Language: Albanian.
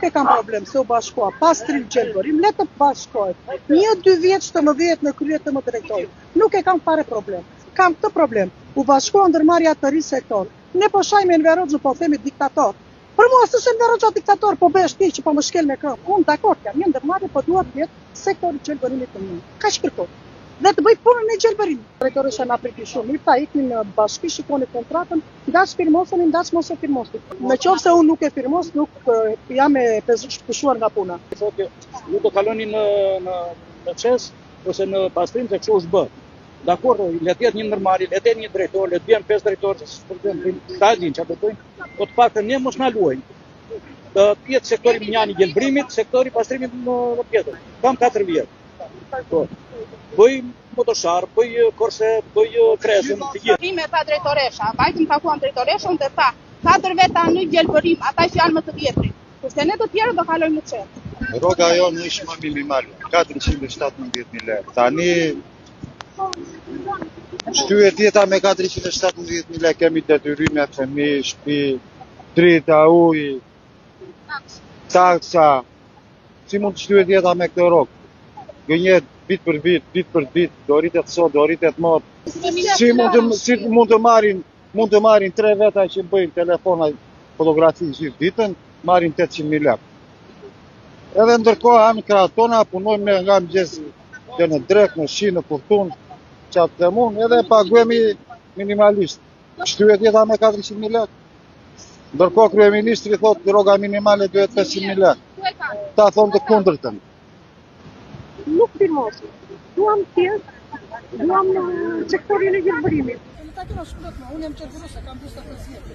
nuk e kam problem se u bashkoa pas 3 gjelbërim, le të bashkohet 1-2 vjet 17 në krye të më drejtorit. Nuk e kam fare problem. Kam këtë problem. U bashkoa ndërmarrja të ri sektor. Ne po shajmë Enver Hoxhën, po themi diktator. Për mua s'është Enver Hoxha diktator, po bëhesh ti që po më shkel me këmbë. Unë dakord jam, një ndërmarrje, po duhet të jetë sektori i gjelbërimit të mirë. Kaq kërkoj. Dhe të bëj punën e gjelbërimit. Drejtoresha na priti shumë. Mirë, ta iknin në bashki, shikoni kontratën, ndaç firmosën, ndaç mos e firmosin. Në qoftë se unë nuk e firmos, nuk jam e pushuar nga puna. Thotë, ju do kaloni në çes ose në pastrim se kështu është bë. Dakor, le të jetë një ndërmarrje, le të jetë një drejtor, le të vjen 5 drejtorë, ta dinë çfarë do bëjnë, po të paktën ne mos na luajnë. Të jetë sektori minjani gjelbërimit, sektori pastrimit në tjetër. Kam 4 vjet. Po. Bëj motoshar, bëj korse, bëj kresën, të gjithë. Rime tha drejtoresha, vajtëm takuam drejtoreshën dhe tha 4 veta në gjelbërim, ata që janë më të vjetrit. Kurse ne të tjerë do kalojmë në çet. Rroga jonë ishte më minimale, 417.000 lekë. Tani shtyhet jeta me 417.000 lekë, kemi detyrime, fëmijë, shtëpi, drita, ujë, taksa. Si mund të shtyhet jeta me këtë rrogë? Gënjet vit për vit, do rritet sot, do rritet mot. Si mund të marrin 3 veta që bëjnë telefona fotografi gjithë ditën, marrin 800.000 lekë. Edhe ndërkohë anë krahët tona punojmë ne nga mëngjes dhe në drek, në shi, në furtun, qatë të mund, edhe paguemi minimalisht. Shtyhet jeta me 400.000 lekë. Ndërkohë kryeministri thotë rroga minimale duhet 500.000 lekë. Ta thonë të kundërtën. Nuk firmosin. Duam tjerë, duam në sektorin e gjelbërimit. Unë jam gjelbëruse, kam 25 vjet.